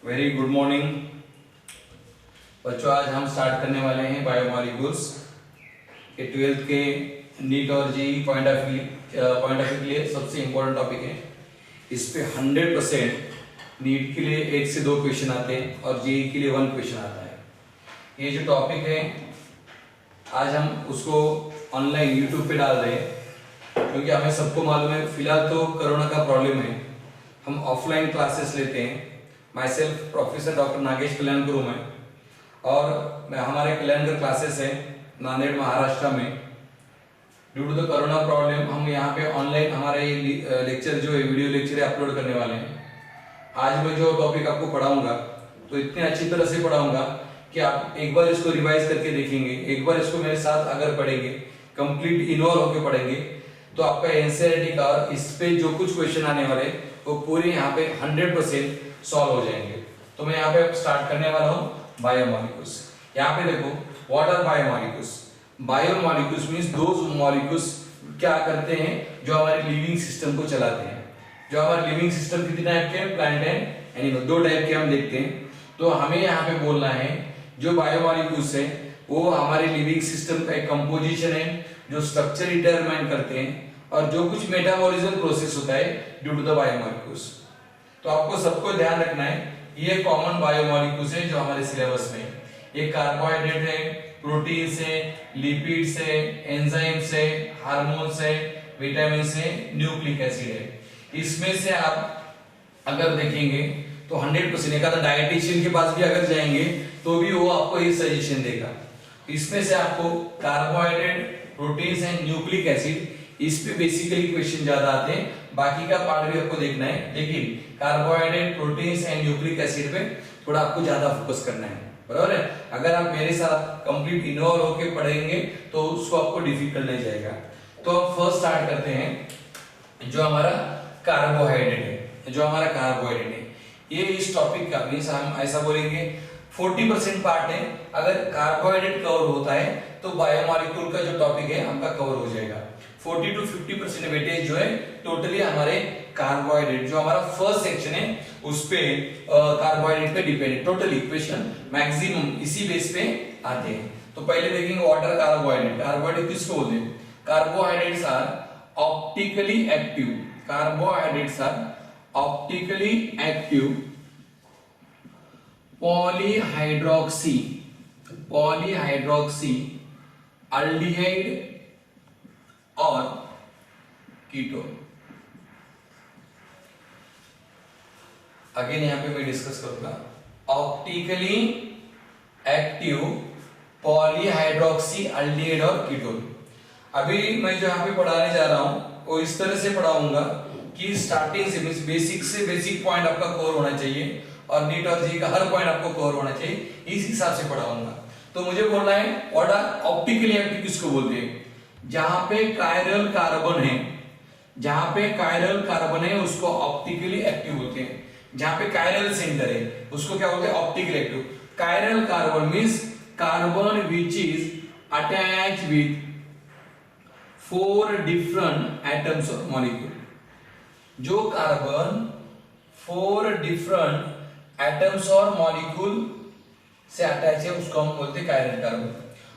Very good morning बच्चों। आज हम स्टार्ट करने वाले हैं बायोमॉलिक्यूल्स के 12th के नीट और जी पॉइंट ऑफ व्यू के लिए सबसे इम्पोर्टेंट टॉपिक है। इस पे 100% नीट के लिए 1 से 2 क्वेश्चन आते हैं और जी के लिए 1 क्वेश्चन आता है। ये जो टॉपिक है आज हम उसको ऑनलाइन यूट्यूब पे डाल रहे हैं क्योंकि हमें सबको मालूम है फिलहाल तो कोरोना का प्रॉब्लम है। हम ऑफलाइन क्लासेस लेते हैं। Myself professor doctor Nagesh Kalyankar मैं और हमारे कल्याणकर क्लासेस है नांदेड़ महाराष्ट्र में। Due to the corona problem हम यहाँ पे ऑनलाइन हमारे लेक्चर जो है वीडियो लेक्चर अपलोड करने वाले हैं। आज मैं जो टॉपिक आपको पढ़ाऊंगा तो इतने अच्छी तरह से पढ़ाऊंगा कि आप एक बार इसको रिवाइज करके देखेंगे, एक बार इसको मेरे साथ अगर पढ़ेंगे, कंप्लीट इन्वॉल्व होकर पढ़ेंगे तो आपका एनसीईआरटी का इस पे जो कुछ क्वेश्चन आने वाले वो पूरे यहाँ पे 100% सॉल्व हो जाएंगे। तो मैं यहाँ पे स्टार्ट करने वाला हूँ बायोमॉलिक्यूल्स। यहाँ पे देखो what are biomolecules. Biomolecules means those molecules क्या करते हैं जो हमारे लिविंग सिस्टम को चलाते हैं। जो हमारे लिविंग सिस्टम कितने टाइप के हैं, प्लांट एंड एनिमल, 2 टाइप के हम देखते हैं। तो हमें यहाँ पे बोलना है जो बायोमॉलिक्यूल्स है वो हमारे लिविंग सिस्टम का एक कंपोजिशन है जो स्ट्रक्चर डिटरमाइन करते हैं और जो कुछ मेटाबॉलिज्म प्रोसेस होता है ड्यू टू द बायोमॉलिक्यूल्स। तो आपको सबको ध्यान रखना है ये कॉमन बायोमॉलिक्यूल्स है जो हमारे सिलेबस में है। ये कार्बोहाइड्रेट है, प्रोटीन्स है, लिपिड्स है, एंजाइम्स है, हार्मोन्स है, विटामिन्स है, न्यूक्लिक एसिड है। इसमें से आप अगर देखेंगे तो 100% एक आधा डायटिशियन के पास भी अगर जाएंगे तो भी वो आपको ये सजेशन देगा। इसमें से आपको carbohydrate, proteins and nucleic acid इस पे बेसिकली क्वेश्चन ज्यादा आते हैं। बाकी का पार्ट भी आपको देखना है लेकिन carbohydrate, proteins and nucleic acid पे थोड़ा आपको ज्यादा फोकस करना है, बराबर है। अगर आप मेरे साथ कंप्लीट इन्वॉल्व होकर पढ़ेंगे तो उसको आपको डिफिकल्ट नहीं जाएगा। तो हम फर्स्ट स्टार्ट करते हैं जो हमारा कार्बोहाइड्रेट है। जो हमारा कार्बोहाइड्रेट है ये इस टॉपिक का मींस हम ऐसा बोलेंगे 40% पार्ट है। अगर कार्बोहाइड्रेट कवर होता है तो बायोमॉलिक्यूल का जो टॉपिक है हमका कवर हो जाएगा। 40 to 50% वेटेज जो है टोटली हमारे कार्बोहाइड्रेट जो हमारा फर्स्ट सेक्शन है उस पे कार्बोहाइड्रेट पे डिपेंड टोटली क्वेश्चन मैक्सिमम इसी बेस पे आते हैं। तो पहले देखेंगे वाटर कार्बोहाइड्रेट। कार्बोहाइड्रेट किसको बोलते हैं? Carbohydrates are optically active. Carbohydrates are optically active polyhydroxy aldehyde और कीटोन। अगेन यहां पे मैं डिस्कस करूंगा ऑप्टिकली एक्टिव पॉलीहाइड्रोक्सी अल्डिहाइड और कीटोन। अभी मैं जो यहां पे पढ़ाने जा रहा हूं वो इस तरह से पढ़ाऊंगा कि स्टार्टिंग से बेसिक पॉइंट आपका कवर होना चाहिए और नीट और जी का हर पॉइंट आपको कवर होना चाहिए, इस हिसाब से पढ़ाऊंगा। तो मुझे बोलना है व्हाट आर ऑप्टिकली एक्टिव किसको बोलते हैं? जहां पे कायरल कार्बन है उसको ऑप्टिकली एक्टिव बोलते हैं। जहां पे कायरल सेंटर है उसको क्या बोलते हैं? Optically active. Chiral carbon means carbon which is attached with 4 different atoms of molecule. जो कार्बन 4 डिफरेंट एटम्स और मॉलिक्यूल से अटैच है उसको हम बोलते हैं कायरल कार्बन।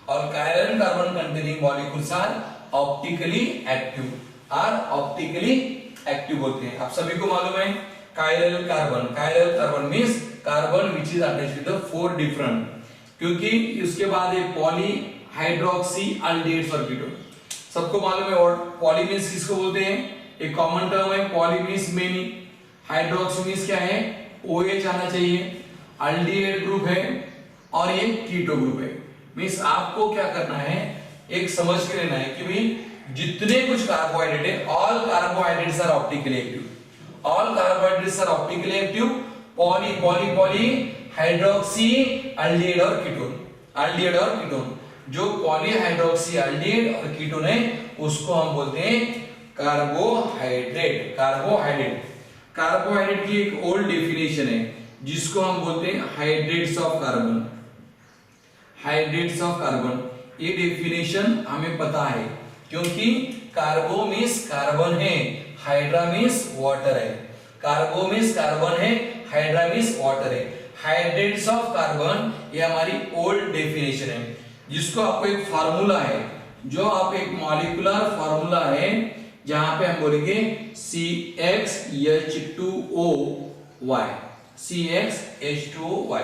और chiral carbon containing molecules are optically active बोलते हैं। आप सभी को मालूम है chiral carbon means carbon which is attached with 4 different, क्योंकि उसके बाद ये पॉलीहाइड्रोक्सी अल्डिहाइड्स और कीटोन। सबको मालूम है और पॉली मींस किसको बोलते हैं? एक कॉमन टर्म है poly means many, hydroxy means क्या है? OH आना चाहिए, अल्डिहाइड ग्रुप है और ये कीटो ग्रुप है। मींस आपको क्या करना है एक समझ के लेना है कि भाई जितने कुछ कार्बोहाइड्रेट है all carbohydrates are optically active poly hydroxy aldehyde और कीटोन। जो पॉलीहाइड्रोक्सी अल्डिहाइड और कीटोन है उसको हम बोलते हैं कार्बोहाइड्रेट। कार्बोहाइड्रेट की एक ओल्ड डेफिनेशन है जिसको हम बोलते हैं हाइड्रेट्स ऑफ कार्बन। ये डेफिनेशन हमें पता है क्योंकि कार्बो मींस कार्बन है, हाइड्रा मींस वाटर है। कार्बो मींस कार्बन है, हाइड्रा मींस वाटर है। हाइड्रेट्स ऑफ कार्बन, ये हमारी ओल्ड डेफिनेशन है, जिसको आपको एक फार्मूला है, जो आप एक मॉलिक्यूलर फार्मूला है, जहां पे हम बोलेंगे CxH2O CxH2O।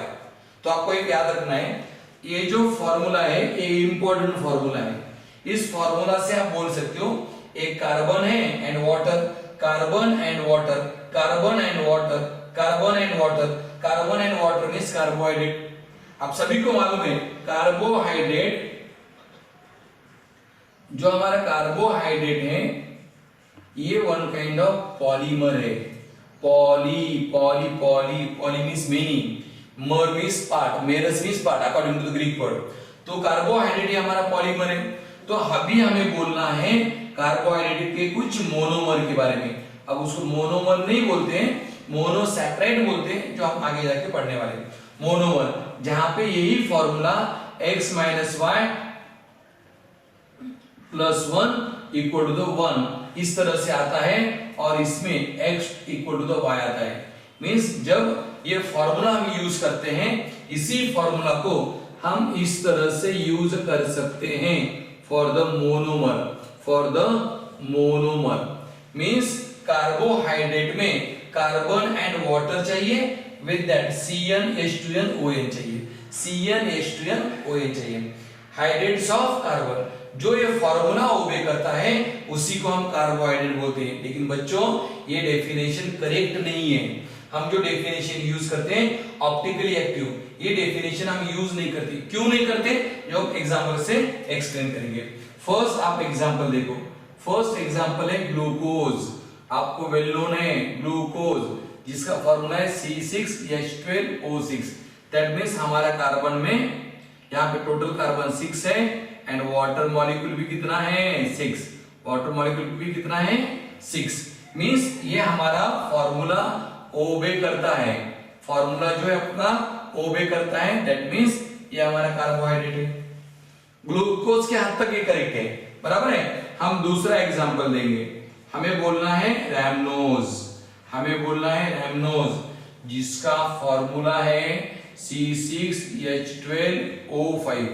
तो आपको एक याद रखना है, ये जो फार्मूला है ये इंपॉर्टेंट फार्मूला है। इस फार्मूला से आप बोल सकते हो एक कार्बन है and water, carbon and water, carbon and water, carbon and water, carbon and water means carbohydrate. आप सभी को मालूम है कार्बोहाइड्रेट, जो हमारा कार्बोहाइड्रेट है ये वन काइंड ऑफ पॉलीमर है। Poly means many, mer means part, meros means part according to the Greek word. तो कार्बोहाइड्रेट ही हमारा पॉलीमर है। तो अभी हमें बोलना है कार्बोहाइड्रेट के कुछ मोनोमर के बारे में। अब उसको मोनोमर नहीं बोलते हैं, मोनोसैकराइड बोलते हैं, जो हम आगे जाके पढ़ने वाले हैं। मोनोमर, जहां पे यही फॉर्मूला x - y + 1 = 1 इस तरह से आता है, और इसमें x = y आता है। मींस जब ये फॉर्मूला हम यूज करते हैं, इसी फॉर्मूला को हम इस तरह से यूज कर सकते हैं for the monomer. Means carbohydrate में कार्बन एंड वाटर चाहिए, विद दैट CnH2nOn चाहिए, CnH2nOn चाहिए। हाइड्रेट्स ऑफ कार्बन, जो ये फॉर्मूला ओबे करता है उसी को हम कार्बोहाइड्रेट बोलते हैं। लेकिन बच्चों ये डेफिनेशन करेक्ट नहीं है। हम जो डेफिनेशन यूज करते हैं ऑप्टिकली एक्टिव, ये डेफिनेशन हम यूज नहीं करते। क्यों नहीं करते, जो एग्जांपल से एक्सप्लेन करेंगे। फर्स्ट आप एग्जांपल देखो, फर्स्ट एग्जांपल है ग्लूकोज। आपको वेल नोन है ग्लूकोज, जिसका फॉर्मूला है C6H12O6। दैट मींस हमारा कार्बन में यहाँ पे टोटल कार्बन 6 है एंड वाटर मॉलिक्यूल भी कितना है 6, वाटर मॉलिक्यूल भी कितना है 6। मींस ये हमारा फॉर्मूला ओबे करता है, फॉर्मूला जो है अपना ओबे करता है। दैट मींस ये हमारा कार्बोहाइड्रेट है। ग्लूकोज के हद तक ये करेक्ट है, बराबर है। हम दूसरा एग्जांपल देंगे, हमें बोलना है रैमनोज, हमें बोलना है रैमनोज, जिसका फॉर्मूला है C6H12O5,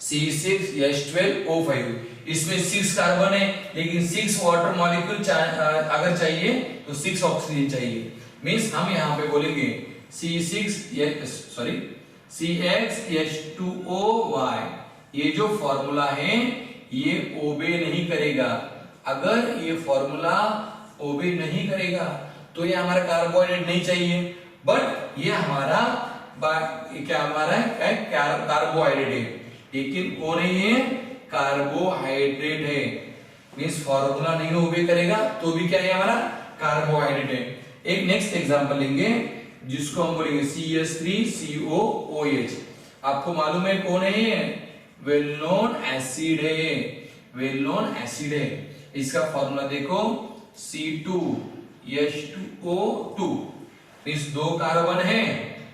C6H12O5। इसमें 6 कार्बन है, लेकिन 6 वाटर मॉलिक्यूल अगर चाहिए तो 6 ऑक्सीजन चाहिए। मींस हम यहाँ पे बोलेंगे CxH2OY। ये जो फॉर्मूला है ये ओबे नहीं करेगा। अगर ये फॉर्मूला ओबे नहीं करेगा तो ये हमारा कार्बोहाइड्रेट नहीं चाहिए, बट ये हमारा क्या हमारा है कार्बोहाइड्रेट है, लेकिन कौन है कार्बोहाइड्रेट है। मींस फॉर्मूला नहीं ओबे करेगा तो भी क्या है हमारा कार्बोहाइड्रेट है। एक नेक्स्ट एग्जांपल लेंगे जिसको हम बोलेंगे CH3COOH। आपको मालूम है कौन है ये, वेल नोन एसिड है, वेल नोन एसिड है। इसका फॉर्मूला देखो C2H2O2। मींस 2 कार्बन है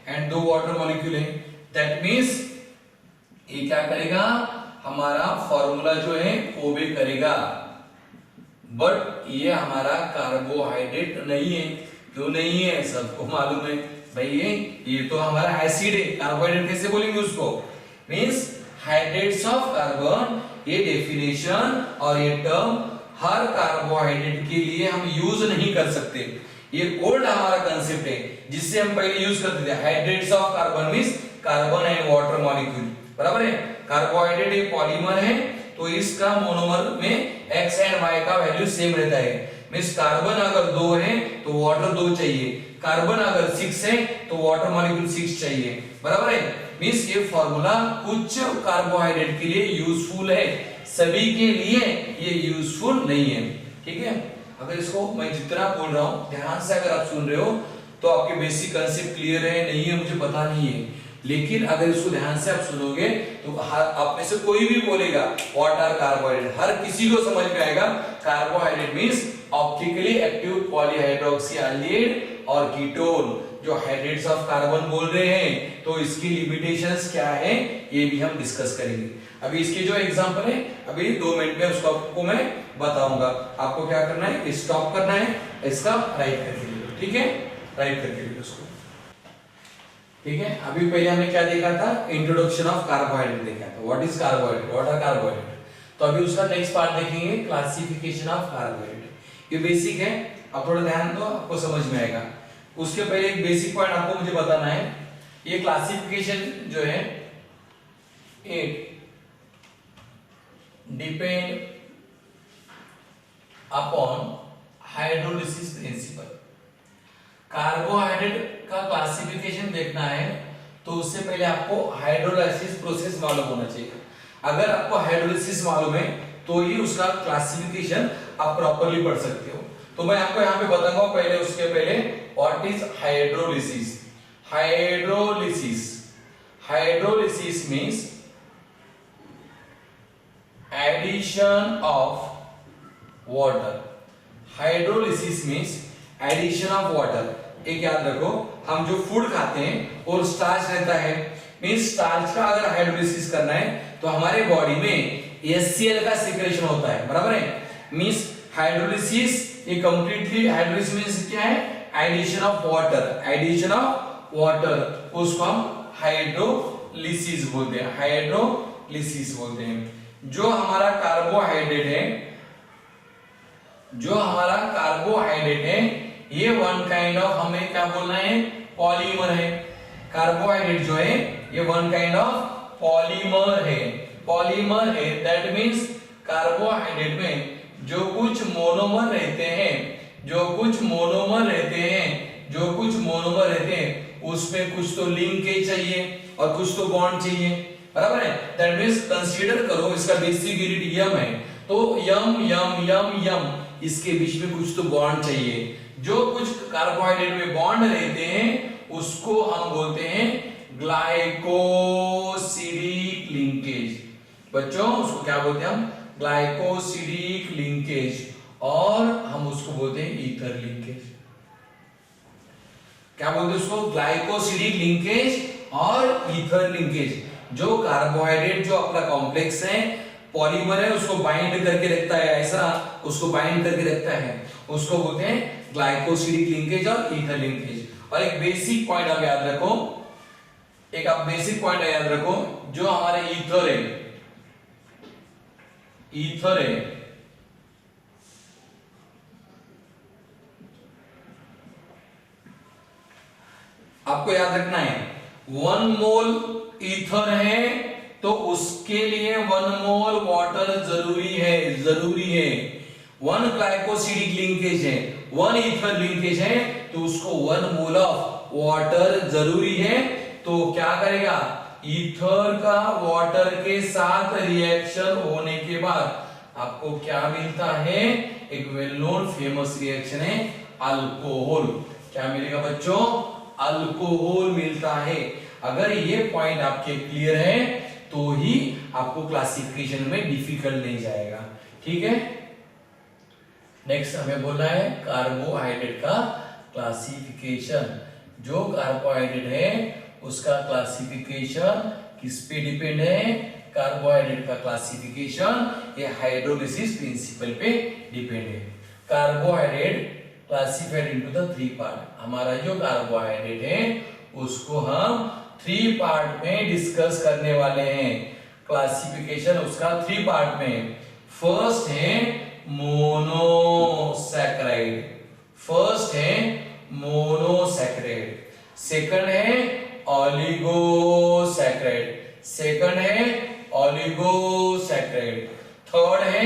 एंड 2 वाटर मॉलिक्यूल है। दैट मींस ये क्या करेगा, हमारा फॉर्मूला जो है ओबे करेगा, बट ये हमारा कार्बोहाइड्रेट नहीं है। क्यों नहीं है, सबको मालूम है भाई, ये तो हमारा एसिड है, कार्बोहाइड्रेट कैसे बोलेंगे उसको। मींस हाइड्रेट्स ऑफ कार्बन, ये डेफिनेशन और ये टर्म हर कार्बोहाइड्रेट के लिए हम यूज नहीं कर सकते। ये ओल्ड हमारा कंसेप्ट है, जिससे हम पहले यूज करते थे। Hydrates of carbon means carbon and water molecule, बराबर है। कार्बोहाइड्रेट एक पॉलीमर है, तो इसका मोनोमर में x एंड y का वैल्यू सेम रहता है। मींस कार्बन अगर 2 है तो वाटर 2 चाहिए, कार्बन अगर 6 है तो वाटर मॉलिक्यूल 6 चाहिए, बराबर है। मींस ये फॉर्मूला कुछ कार्बोहाइड्रेट के लिए यूजफुल है, सभी के लिए ये यूजफुल नहीं है। ठीक है, अगर इसको मैं जितना बोल रहा हूं ध्यान से अगर आप सुन रहे हो तो आपके बेसिक कांसेप्ट क्लियर है नहीं है मुझे पता नहीं है, लेकिन अगर इसको ध्यान से आप सुनोगे तो आप में से कोई भी बोलेगा व्हाट आर कार्बोहाइड्रेट, हर किसी को समझ में आएगा carbohydrate means optically active polyhydroxy aldehyde और कीटोन। जो हाइड्रेट्स ऑफ कार्बन बोल रहे हैं तो इसकी लिमिटेशंस क्या है ये भी हम डिस्कस करेंगे। अभी इसके जो एग्जांपल है अभी 2 मिनट में उसको आपको मैं बताऊंगा। आपको क्या करना है, स्टॉप करना है, इसका राइट करके, ठीक है, राइट करके उसको। ठीक है, अभी पहले हमने क्या देखा था, इंट्रोडक्शन ऑफ कार्बोहाइड्रेट देखा था, what is carbohydrate, what are carbohydrate. तो अभी उसका नेक्स्ट पार्ट देखेंगे, क्लासिफिकेशन ऑफ कार्बोहाइड्रेट। ये बेसिक है, आप थोड़ा ध्यान दो, आपको समझ में आएगा। उसके पहले एक बेसिक पॉइंट आपको मुझे बताना है, ये क्लासिफिकेशन जो है it depend upon hydrolysis principle. Carbohydrate का क्लासिफिकेशन देखना है तो उससे पहले आपको हाइड्रोलाइसिस प्रोसेस मालूम होना चाहिए। अगर आपको हाइड्रोलिसिस मालूम है तो ही उसका क्लासिफिकेशन आप प्रॉपर्ली पढ़ सकते हो। तो मैं आपको यहाँ पे बताऊंगा पहले, उसके पहले what is hydrolysis. Hydrolysis, hydrolysis means addition of water. Hydrolysis means addition of water. एक याद रखो, हम जो फूड खाते हैं और स्टार्च रहता है, मींस स्टार्च का अगर हाइड्रोलिसिस करना है तो हमारे बॉडी में HCl का सिक्रेशन होता है, बराबर है। मींस हाइड्रोलिसिस ये कंप्लीटली, हाइड्रोलिसिस मींस क्या है, addition of water, addition of water, उसको हम हाइड्रोलिसिस बोलते हैं, हाइड्रोलिसिस बोलते हैं। जो हमारा कार्बोहाइड्रेट है, जो हमारा कार्बोहाइड्रेट है, ये वन काइंड ऑफ, हमें क्या बोलना है, पॉलीमर है। कार्बोहाइड्रेट जो है ये वन काइंड ऑफ पॉलीमर है, पॉलीमर है। दैट मींस कार्बोहाइड्रेट में जो कुछ मोनोमर रहते हैं, जो कुछ मोनोमर रहते हैं, जो कुछ मोनोमर रहते हैं, उसमें कुछ तो लिंकेज चाहिए और कुछ तो बॉन्ड चाहिए, बराबर है। दैट मींस कंसीडर करो इसका बेसिक यूनिट यम है, तो यम यम यम यम, इसके बीच में कुछ तो बॉन्ड चाहिए। जो कुछ कार्बोहाइड्रेट में बॉन्ड रहते हैं उसको हम बोलते हैं ग्लाइकोसिडिक लिंकेज। बच्चों उसको क्या बोलते हैं हम, ग्लाइकोसिडिक लिंकेज, और हम उसको बोलते हैं ईथर लिंकेज। क्या बोलते हैं उसको, ग्लाइकोसिडिक लिंकेज और ईथर लिंकेज। जो कार्बोहाइड्रेट जो अपना कॉम्प्लेक्स है, पॉलीमर है, उसको बाइंड करके रखता है, ऐसा उसको बाइंड करके रखता है, उसको बोलते हैं ग्लाइकोसिडिक लिंकेज और ईथर लिंकेज। और एक बेसिक पॉइंट आप याद रखो, एक आप बेसिक पॉइंट याद रखो, जो हमारे ईथर है, ईथर है, आपको याद रखना है 1 मोल ईथर है तो उसके लिए 1 मोल वाटर जरूरी है, जरूरी है। 1 ग्लाइकोसिडिक लिंकेज है, 1 ईथर लिंकेज है, तो उसको 1 मोल ऑफ वाटर जरूरी है। तो क्या करेगा, ईथर का वाटर के साथ रिएक्शन होने के बाद आपको क्या मिलता है, एक वेल नोन फेमस रिएक्शन है अल्कोहल। क्या मिलेगा बच्चों, अल्कोहल मिलता है। अगर ये पॉइंट आपके क्लियर है तो ही आपको क्लासिफिकेशन में डिफिकल्ट नहीं जाएगा, ठीक है। नेक्स्ट हमें बोलना है कार्बोहाइड्रेट का क्लासिफिकेशन। जो कार्बोहाइड्रेट है उसका क्लासिफिकेशन किस पे डिपेंड है, कार्बोहाइड्रेट का क्लासिफिकेशन ये हाइड्रोलिसिस प्रिंसिपल पे डिपेंड है। Carbohydrate classified into the 3 part. हमारा जो कार्बोहाइड्रेट है उसको हम 3 पार्ट में डिस्कस करने वाले हैं। क्लासिफिकेशन उसका 3 पार्ट में। फर्स्ट है मोनोसैकेराइड, फर्स्ट है मोनोसैकेराइड, सेकंड है ओलिगोसैकेराइड, सेकंड है ओलिगोसैकेराइड, थर्ड है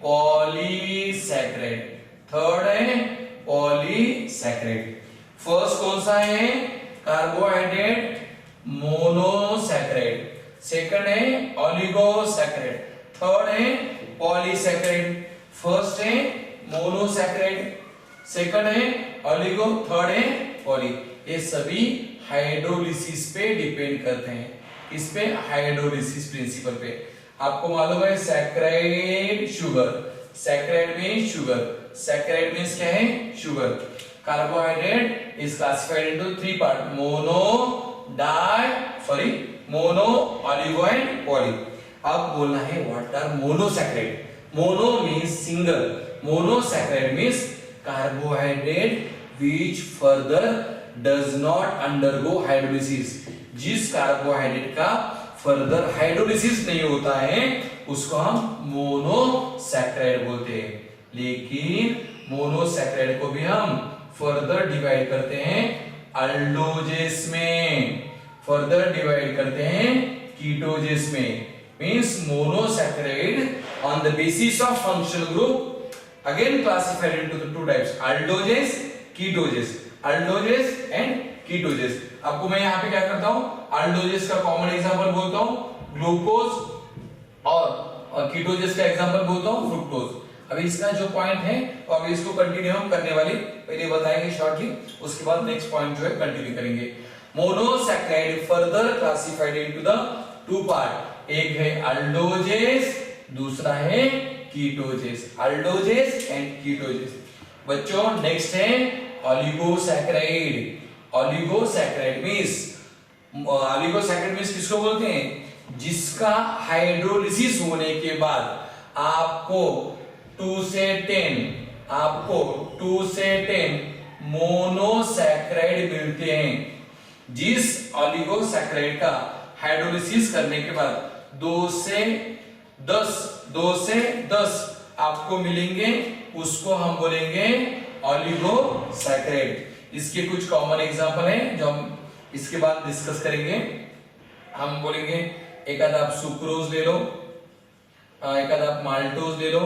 पॉलीसैकेराइड, थर्ड है पॉलीसैकेराइड। फर्स्ट कौन सा है, कार्बोहाइड्रेट मोनोसैकेराइड, सेकंड है ओलिगोसैकेराइड, थर्ड है पॉलीसैकेराइड। फर्स्ट है मोनोसैकेराइड, सेकंड है ओलिगो, थर्ड है पॉली। ये सभी हाइड्रोलिसिस पे डिपेंड करते हैं। इस पे हाइड्रोलिसिस प्रिंसिपल पे। आपको मालूम है saccharide sugar, saccharide means sugar, saccharide means क्या है, sugar. Carbohydrate is classified into 3 part, mono, oligo and poly. अब बोलना है what are monosaccharide. Mono means single, monosaccharide means carbohydrate which further does not undergo hydrolysis, जिस carbohydrate का further hydrolysis नहीं होता है उसको हम मोनोसैकेराइड बोलते हैं। लेकिन मोनोसैकेराइड को भी हम फर्दर डिवाइड करते हैं अल्डोजेस में, फर्दर डिवाइड करते हैं कीटोजेस में। Means monosaccharide on the basis of functional group again classified into the two types, aldoses, ketoses, aldoses and ketoses. आपको मैं यहाँ पे क्या करता हूँ, अल्डोजेस का कॉमन एग्जांपल बोलता हूँ ग्लूकोज और कीटोजेस का एग्जांपल बोलता हूँ फ्रुक्टोज। अभी इसका जो पॉइंट है तो अभी इसको कंटिन्यू हम करने वाले, पहले बताएंगे शॉर्टली, उसके बाद नेक्स्ट पॉइंट जो है कंटिन्यू करेंगे। Monosaccharide further classified into the two part, एक है अल्डोजेस, दूसरा है कीटोजेस, अल्डोजेस एंड कीटोजेस। बच्चों नेक्स्ट है ओलिगोसैकेराइड। ओलिगोसैकेराइड मींस किसको बोलते हैं, जिसका हाइड्रोलिसिस होने के बाद आपको 2 से 10 मोनोसैकेराइड मिलते हैं। जिस ओलिगोसैकेराइड का हाइड्रोलिसिस करने के बाद 2 से 10 आपको मिलेंगे, उसको हम बोलेंगे ओलिगोसैकेराइड। इसके कुछ कॉमन एग्जांपल हैं जो हम इसके बाद डिस्कस करेंगे। हम बोलेंगे एक आध आप सुक्रोज ले लो, एक आध आप माल्टोज ले लो,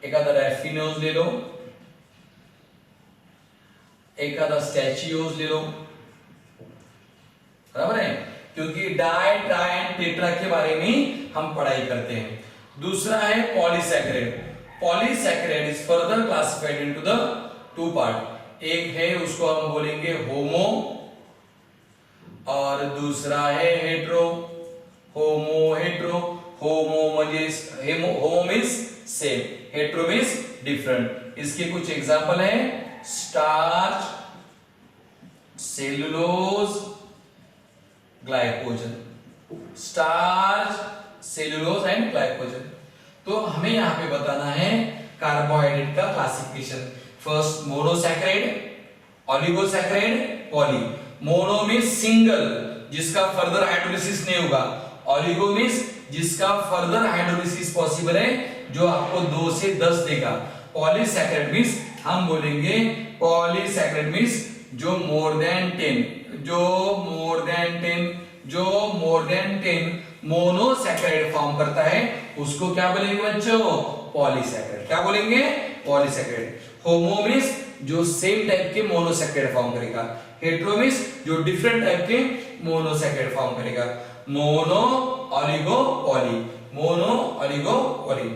एक आधा रैफिनोज ले लो, एक आधा स्टैचियोज ले लो, बराबर है, क्योंकि डाई, ट्राई एंड टेट्रा के बारे में हम पढ़ाई करते हैं। दूसरा है polysaccharide. Polysaccharide is further classified into the two part, एक है उसको हम बोलेंगे होमो और दूसरा है hetero. Hetero, homo means same, hetero means different. इसके कुछ एग्जांपल हैं starch, cellulose, glycogen, starch, cellulose and glycogen. तो हमें यहां पे बताना है कार्बोहाइड्रेट का classification. First monosaccharide, oligosaccharide, poly. Mono means single, जिसका फर्दर हाइड्रोलिसिस नहीं होगा। ओलिगो मींस जिसका फर्दर हाइड्रोलिसिस पॉसिबल है, जो आपको 2 से 10 देगा। पॉलीसैकेराइड मींस हम बोलेंगे पॉलीसैकेराइड मींस जो मोर देन 10 मोनोसैकेराइड फॉर्म करता है उसको क्या बोलेंगे बच्चों, पॉलीसैकेराइड। क्या बोलेंगे, पॉलीसैकेराइड। होमो मींस जो सेम टाइप के मोनोसैकेराइड फॉर्म करेगा। हेट्रो मींस जो डिफरेंट टाइप के मोनोसैकेराइड फॉर्म करेगा। Mono, oligo, poly, mono, oligo, poly.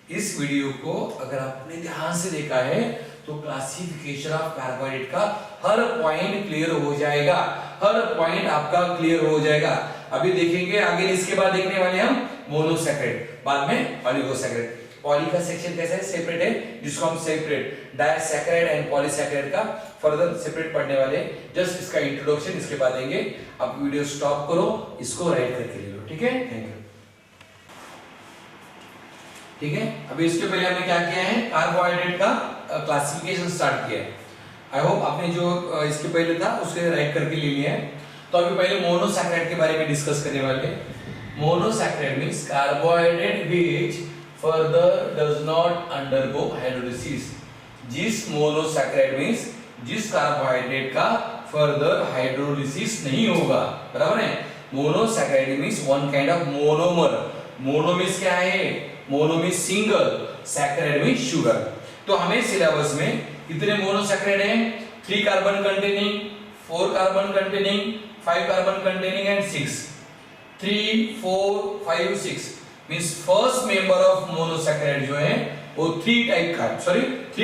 इस वीडियो को अगर आपने ध्यान से देखा है तो क्लासिफिकेशन ऑफ कार्बोहाइड्रेट का हर पॉइंट क्लियर हो जाएगा, हर पॉइंट आपका क्लियर हो जाएगा। अभी देखेंगे आगे, इसके बाद देखने वाले हम मोनोसैकेराइड, बाद में ओलिगोसैकेराइड। पॉली का सेक्शन कैसा है, सेपरेट है, जिसको हम सेपरेट डाइसैकेराइड एंड पॉलीसैकेराइड का फर्दर सेपरेट पढ़ने वाले। जस्ट इसका इंट्रोडक्शन इसके बाद देंगे। आप वीडियो स्टॉप करो, इसको राइट करके ले लो, ठीक है। Thank you. ठीक है, अभी इसके पहले हमने क्या किया है, कार्बोहाइड्रेट का क्लासिफिकेशन स्टार्ट किया है। आई होप आपने जो इसके पहले था उसके राइट करके ले लिया है। तो अभी पहले मोनोसैकेराइड के बारे में डिस्कस करने वाले हैं। Monosaccharide means carbohydrate which further does not undergo hydrolysis. जिस मोनोसैकेराइड मींस जिस कार्बोहाइड्रेट का फर्दर हाइड्रोलिसिस नहीं होगा, बराबर है। Monosaccharide means one kind of monomer. Mono means क्या है, mono means single, saccharide means sugar. तो हमें सिलेबस में कितने मोनोसैकेराइड हैं, 3 carbon containing, 4 carbon containing, 5 carbon containing and 6। 3, 4, 5, 6 means first member of monosaccharide जो है वो 3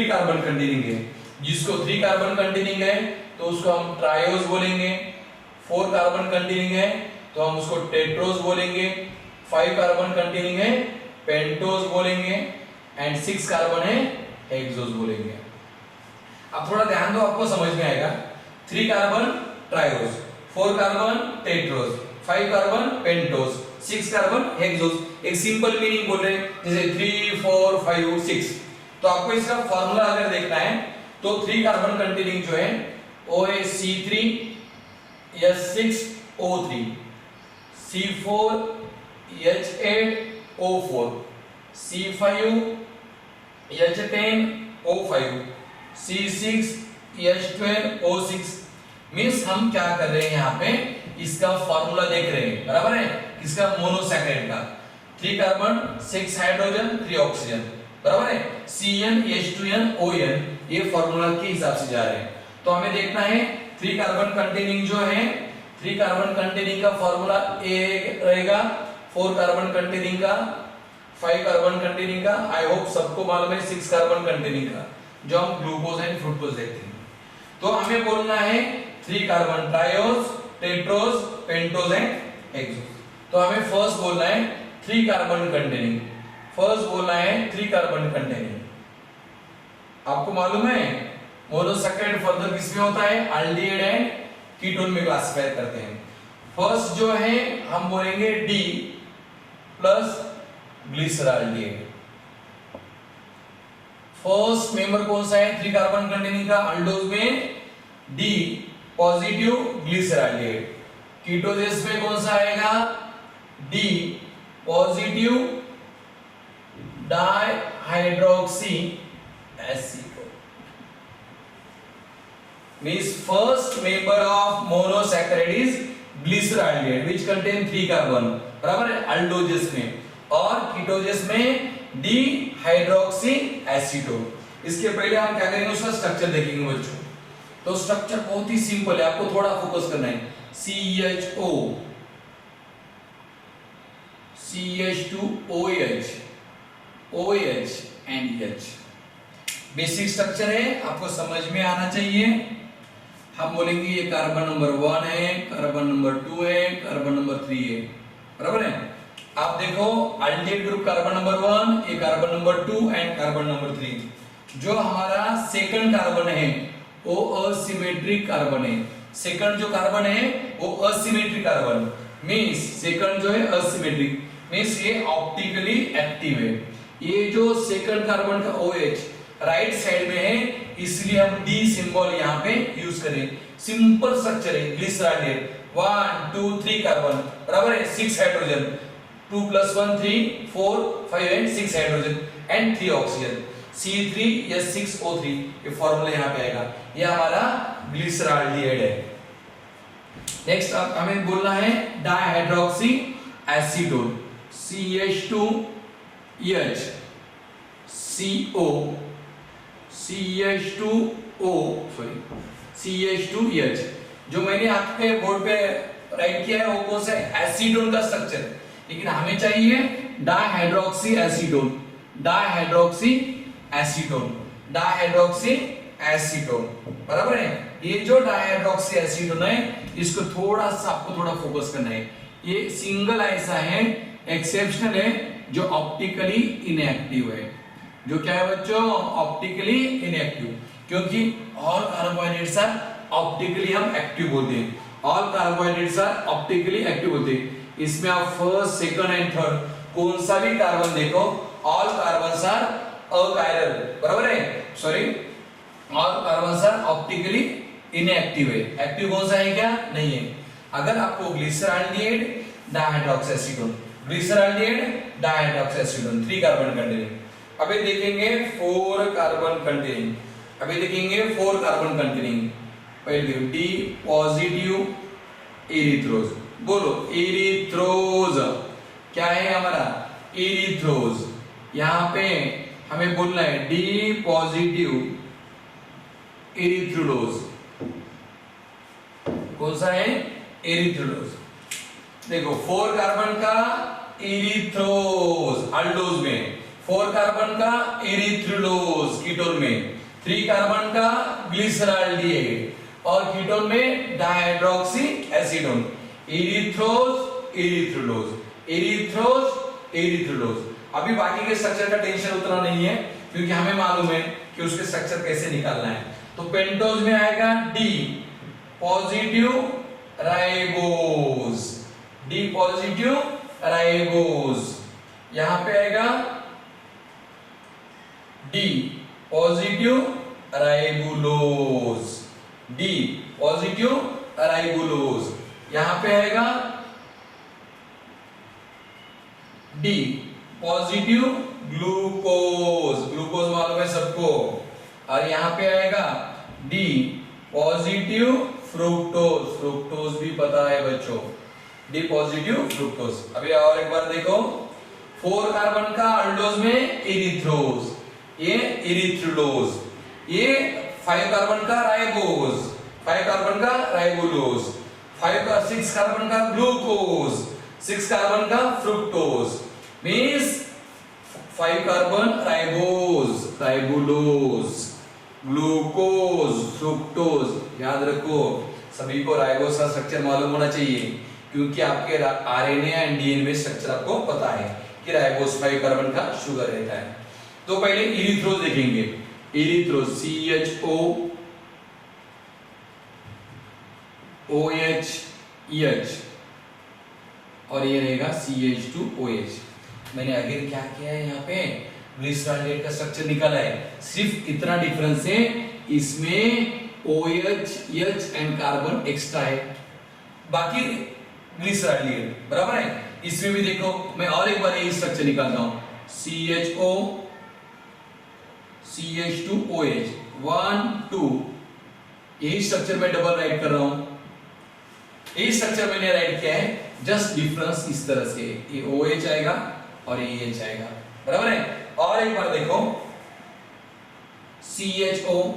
कार्बन कंटेनिंग है। जिसको 3 कार्बन कंटेनिंग है तो उसको हम ट्रायोज बोलेंगे। 4 कार्बन कंटेनिंग है तो हम उसको टेट्रोज बोलेंगे। 5 कार्बन कंटेनिंग है पेंटोज बोलेंगे एंड 6 कार्बन है हेक्सोज बोलेंगे। अब थोड़ा ध्यान दो, आपको समझ में आएगा। 3 carbon triose, 4 carbon tetrose, 5 carbon pentose, 6 carbon hexose. एक सिंपल मीनिंग बोल रहे हैं, जैसे 3, 4, 5, 6। तो आपको इसका फॉर्मूला अगर देखना है तो 3 कार्बन कंटेनिंग जो है OH6O3, C4H8O4, C5H10O5, C6H12O6। Means हम क्या कर रहे हैं यहाँ पे, इसका फॉर्मूला देख रहे हैं, बराबर है, इसका मोनोसैकेराइड का 3 कार्बन 6 हाइड्रोजन 3 ऑक्सीजन, बराबर है, CnH2nOn, ये फॉर्मूला के हिसाब से जा रहे हैं। तो हमें देखना है 3 कार्बन कंटेनिंग जो है, 3 कार्बन कंटेनिंग का फॉर्मूला ए रहेगा, 4 कार्बन कंटेनिंग का, 5 कार्बन कंटेनिंग का, आई होप सबको मालूम है 6 कार्बन कंटेनिंग का, जो हम ग्लूकोज एंड फ्रुक्टोज देखते हैं। तो हमें बोलना है 3 carbon triose, tetrose, pentose and hexose. तो हमें फर्स्ट बोलना है 3 कार्बन कंटेनिंग, फर्स्ट बोलना है 3 कार्बन कंटेनिंग। आपको मालूम है मोनोसैकेराइड फर्दर किसमें होता है, एल्डिहाइड एंड कीटोन में क्लासिफाई करते हैं। फर्स्ट जो है हम बोलेंगे D plus glyceraldehyde. First member कौन सा है 3 कार्बन कंटेनिंग का, अल्डोज में D पॉजिटिव ग्लिसरॉल्डिहाइड, कीटोजेस में कौन सा आएगा, D positive dihydroxy acetone. Means first member of monosaccharide is glyceraldehyde which contain 3 carbon, बराबर है, अल्डोजेस में, और कीटोजेस में डिहाइड्रोक्सी एसीटोन। इसके पहले हम क्या करेंगे, उसका स्ट्रक्चर देखेंगे बच्चों। तो स्ट्रक्चर बहुत ही सिंपल है, आपको थोड़ा फोकस करना है। CHO, CH2OH, OH and H, basic structure है, आपको समझ में आना चाहिए। हम बोलेंगे ये कार्बन नंबर 1 है, कार्बन नंबर 2 है, कार्बन नंबर 3 है, बराबर है। आप देखो अल्डिहाइड ग्रुप कार्बन नंबर 1, ये carbon number 2 and carbon number 3। जो हमारा सेकंड कार्बन है वो असिमेट्रिक कार्बन है, सेकंड जो कार्बन है वो असिमेट्रिक कार्बन, मींस सेकंड जो है असिमेट्रिक, मींस ये ऑप्टिकली एक्टिव है। ये जो सेकंड कार्बन का OH राइट साइड में है, इसलिए हम D सिंबल यहाँ पे यूज करें। सिंपल स्ट्रक्चर है ग्लिसरॉल्डिहाइड, 1 2 3 कार्बन, बराबर है, 6 hydrogen, 2 + 1 3 4 5 and 6 hydrogen and 3 oxygen, C3H6O3, ये फॉर्मूला यहाँ पे आएगा, ये हमारा ग्लिसरॉल्डिहाइड है। नेक्स्ट अब हमें बोलना है डाइहाइड्रोक्सी एसीटोन, CH2H CH2H, जो मैंने आपके बोर्ड पे राइट किया है वो कौन सा है, एसीटोन का स्ट्रक्चर, लेकिन हमें चाहिए dihydroxy acetone, dihydroxy acetone, dihydroxy acetone, बराबर है। ये जो डाइहाइड्रोक्सी एसीटोन है, इसको थोड़ा सा आपको थोड़ा फोकस करना है। ये सिंगल ऐसा है, एक्सेप्शनल है, जो ऑप्टिकली इनएक्टिव है। जो क्या है बच्चों, ऑप्टिकली इनएक्टिव, क्योंकि ऑल कार्बोहाइड्रेट्स आर ऑप्टिकली हम एक्टिव बोलते हैं, all carbohydrates are optically active बोलते हैं। इसमें आप फर्स्ट सेकंड एंड थर्ड कौन सा भी कार्बन देखो, ऑल कार्बन्स आर अकायरल, बराबर है, sorry, all carbons are optically inactive है। एक्टिव कौन सा है, क्या नहीं है। अगर आपको glyceraldehyde dihydroxy acetone, glyceraldehyde dihydroxy acetone 3 carbon containing. अभी देखेंगे 4 कार्बन कंटेनिंग, अभी देखेंगे 4 कार्बन कंटेनिंग। पहले देखो D पॉजिटिव एरिथ्रोज, बोलो एरिथ्रोज क्या है हमारा, एरिथ्रोज। यहाँ पे हमें बोलना है D पॉजिटिव एरिथ्रोडोज, कौन सा है, एरिथ्रोडोज। देखो 4 कार्बन का एरिथ्रोज अल्डोज में, 4 कार्बन का एरिथ्रोडोज कीटोन में, 3 कार्बन का ग्लिसरॉल्डिहाइड और कीटोन में डाइहाइड्रोक्सी एसीटोन, एरिथ्रोज एरिथ्रोडोज, एरिथ्रोज एरिथ्रोडोज। अभी बाकी के स्ट्रक्चर का टेंशन उतना नहीं है, क्योंकि हमें मालूम है कि उसके स्ट्रक्चर कैसे निकालना है। तो पेंटोज में आएगा D positive ribose, D positive ribose. यहां पे आएगा D positive ribulose, D D positive राइबोलोज, यहां पे आएगा डी पॉजिटिव ग्लूकोज, ग्लूकोज मालूम है सबको, और यहां पे आएगा डी पॉजिटिव फ्रुक्टोज, फ्रुक्टोज भी पता है बच्चों, डी पॉजिटिव फ्रुक्टोज। अभी और एक बार देखो, 4 कार्बन का अल्डोज में इरिथ्रोज, ये इरिथ्रोलोज, ये 5 कार्बन का राइबोज, 5 कार्बन का राइबोलोज, 6 कार्बन का ग्लूकोज, 6 कार्बन का fructose, means 5 carbon ribose, ribulose, glucose, fructose. याद रखो सभी को राइबोज का स्ट्रक्चर मालूम होना चाहिए, क्योंकि आपके आरएनए एंड डीएनए स्ट्रक्चर आपको पता है कि राइबोज 5 कार्बन का शुगर रहता है। तो पहले इरिथ्रोज देखेंगे, इरिथ्रोज CHO OH EH और ये रहेगा CH2OH। मैंने आगे क्या किया है, यहाँ पे ग्लिसरॉल्डेट का स्ट्रक्चर निकाला है, सिर्फ इतना डिफरेंस है, इसमें OH H and carbon extra है, बाकी ग्लिसरॉल्डेट बराबर है। इसमें भी देखो, मैं और एक बार ये स्ट्रक्चर निकालता हूं, CHO CH2OH 1 2, यही स्ट्रक्चर मैं डबल राइट कर रहा हूं, यही स्ट्रक्चर मैंने राइट किया है, जस्ट डिफरेंस इस तरह से, ये OH आएगा और ये H आएगा, बराबर है। और एक बार देखो, CHO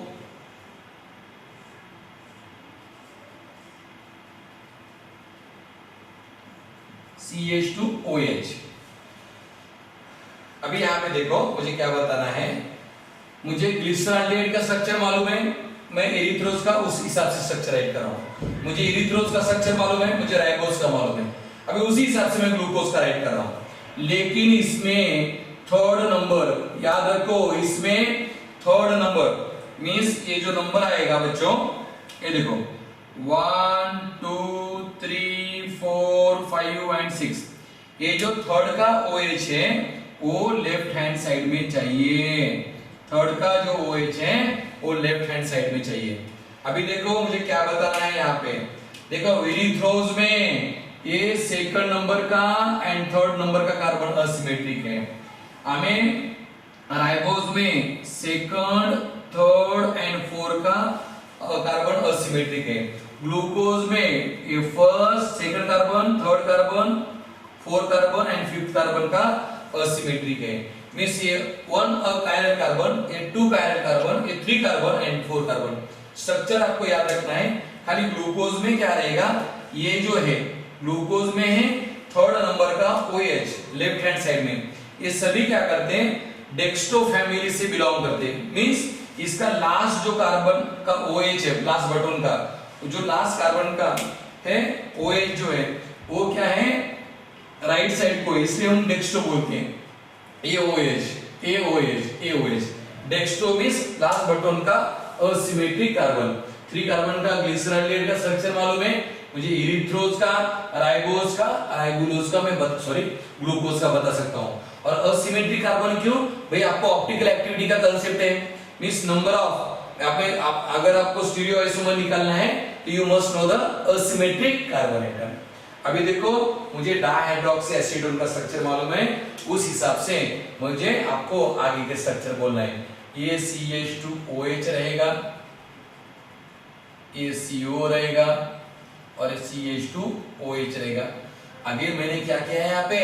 CH2OH। अभी यहां पे देखो, मुझे क्या बताना है, मुझे ग्लिसरॉल्डेट का स्ट्रक्चर मालूम है, मैं एरिथ्रोज का उस हिसाब से स्ट्रक्चर राइट कर रहा हूं। मुझे एरिथ्रोज का स्ट्रक्चर मालूम है, मुझे राइबोज का मालूम है, अभी उसी हिसाब से मैं ग्लूकोज का राइट कर रहा हूं। लेकिन इसमें थर्ड नंबर याद रखो, इसमें थर्ड नंबर मींस ये जो नंबर आएगा बच्चों, ये देखो 1 2 3 4 5 एंड 6, ये जो थर्ड का OH है वो लेफ्ट हैंड साइड में चाहिए, थर्ड का जो OH है वो लेफ्ट हैंड साइड में चाहिए। अभी देखो मुझे क्या बताना है, यहाँ पे देखो एरिथ्रोज में ये सेकंड नंबर का एंड थर्ड नंबर का कार्बन असिमेट्रिक है, हमें राइबोज में सेकंड थर्ड एंड फोर्थ का कार्बन असिमेट्रिक है, ग्लूकोज में ये first second carbon third carbon fourth carbon and fifth carbon का असिमेट्रिक है, मींस ये 1 कायरल कार्बन, ये 2 कायरल कार्बन, ये 3 कार्बन एंड 4 कार्बन। स्ट्रक्चर आपको याद रखना है, खाली ग्लूकोज में क्या रहेगा, ये जो है ग्लूकोज में है थर्ड नंबर का OH लेफ्ट हैंड साइड में, ये सभी क्या करते हैं, डेक्स्ट्रो फैमिली से बिलोंग करते हैं, मींस इसका लास्ट जो कार्बन का OH है, लास्ट बटन का जो लास्ट कार्बन का है OH जो है वो क्या है राइट साइड को, इसलिए हम डेक्स्ट्रो बोलते हैं, AOH dextro means last button का असिमेट्रिक कार्बन। 3 कार्बन का ग्लिसरॉल्डेट का स्ट्रक्चर मालूम है मुझे, इरिथ्रोज का, राइबोज का, राइबोलोज का मैं ग्लूकोज का बता सकता हूं। और असिमेट्रिक कार्बन क्यों भाई, आपको ऑप्टिकल एक्टिविटी का कांसेप्ट है, मींस नंबर ऑफ अगर आपको स्टीरियोआइसोमर निकालना है तो you must know the asymmetric carbon atom. अभी देखो मुझे डाइहाइड्रोक्सी एसीटोन का स्ट्रक्चर मालूम है, उस हिसाब से मुझे आपको आगे के स्ट्रक्चर बोलना है, ये CH2OH रहेगा, ये CO रहेगा और ये CH2OH रहेगा। आगे मैंने क्या किया है, यहाँ पे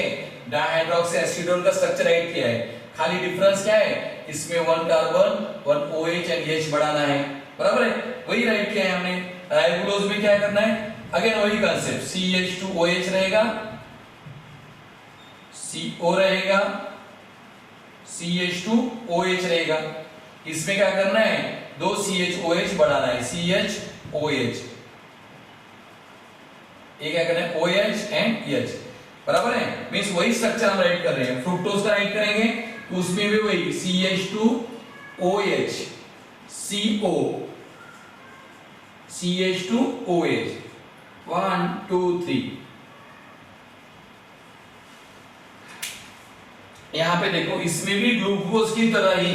डाइहाइड्रोक्सी एसीटोन का स्ट्रक्चर राइट किया है, खाली डिफरेंस क्या है, इसमें 1 कार्बन 1 OH एंड H बढ़ाना है, बराबर है, वही राइट किया है हमने। राइबोलोज में क्या करना है, अगेन वही कांसेप्ट, CH2OH रहेगा, CO रहेगा, CH2OH रहेगा, इसमें क्या करना है, 2 CHOH बढ़ाना है, CHOH, ये क्या करना है OH एंड H, बराबर है, मींस वही स्ट्रक्चर हम राइट कर रहे हैं। फ्रुक्टोज का राइट करेंगे तो उसमें भी वही CH2OH CO CH2OH 1 2 3। यहां पे देखो इसमें भी ग्लूकोज की तरह ही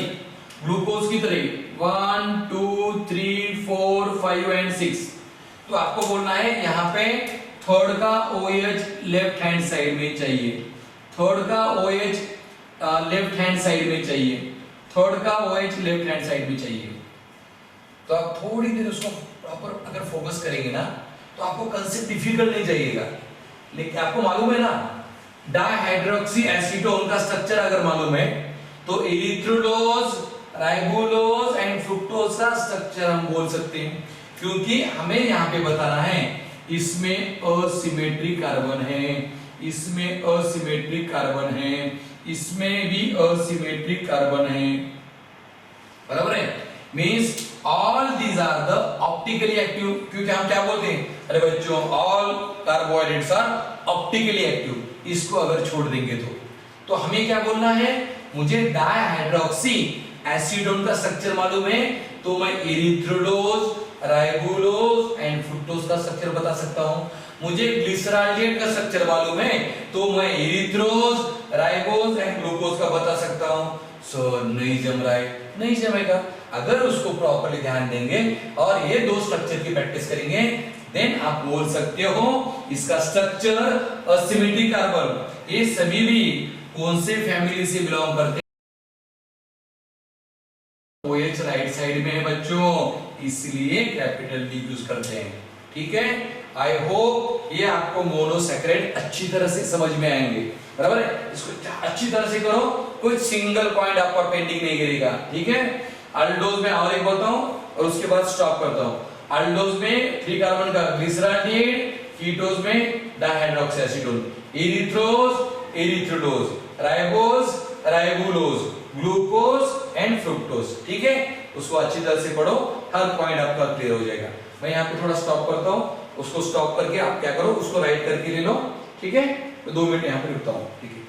1 2 3 4 5 एंड 6। तो आपको बोलना है यहाँ पे थर्ड का OH लेफ्ट हैंड साइड में चाहिए, थर्ड का OH लेफ्ट हैंड साइड में चाहिए, थर्ड का OH लेफ्ट हैंड साइड में चाहिए। तो आप थोड़ी देर उसको प्रॉपर अगर फोकस करेंगे ना तो आपको कंसेप्ट डिफिकल्ट नहीं जाइएगा। लेकिन आपको मालूम है ना डाइहाइड्रोक्सी एसीटोन का स्ट्रक्चर अगर मालूम है तो इरिथ्रोलोज, राइबोलोज एंड फ्रुक्टोज का स्ट्रक्चर हम बोल सकते हैं, क्योंकि हमें यहाँ पे बताना है इसमें असिमेट्रिक कार्बन है, इसमें असिमेट्रिक कार्बन है, इसमें भी असिमेट्रिक कार्बन है, बराबर है। Means all these are the optically active, क्योंकि हम क्या बोलते हैं, अरे बच्चों all carbohydrates are optically active, इसको अगर छोड़ देंगे तो हमें क्या बोलना है, मुझे डाइहाइड्रोक्सी एसीटोन का स्ट्रक्चर मालूम है तो मैं इरिथ्रोलोज, राइबोलोज एंड फ्रुक्टोज का स्ट्रक्चर बता सकता हूं। मुझे ग्लिसरॉल्डिएट का स्ट्रक्चर मालूम है तो मैं इरिथ्रोज, राइबोज एंड ग्लूकोज का बता सकता हूं। सो नहीं जम रहा है, नहीं जमेगा। अगर उसको प्रॉपर्ली ध्यान देंगे और ये दो स्ट्रक्चर की प्रैक्टिस करेंगे देन आप बोल सकते हो इसका स्ट्रक्चर असिमेट्रिक कार्बन। ये सभी भी कौन से फैमिली से बिलोंग करते हैं, OH राइट साइड में है बच्चों, इसलिए कैपिटल D यूज करते हैं। ठीक है, आई होप ये आपको मोनोसैकेराइड अच्छी तरह से समझ में आएंगे, बराबर है। इसको अच्छी तरह से करो, कुछ सिंगल पॉइंट आपका पेंडिंग नहीं गिरेगा। ठीक है, अल्डोज में और एक बोलता हूं और उसके बाद स्टॉप करता हूं। अल्डोज में 3 कार्बन का ग्लिसरॉल्डिएट, कीटोज में dihydroxy acetone, erythrose, erythrulose, ribose, ribulose, glucose and fructose. ठीक है, उसको अच्छी तरह से पढ़ो, हर पॉइंट आपका क्लियर हो जाएगा। मैं यहाँ पे थोड़ा स्टॉप करता हूँ, उसको स्टॉप करके आप क्या करो, उसको राइट करके ले लो। ठीक है, तो 2 मिनट यहाँ पे रुकता हूँ। ठीक है।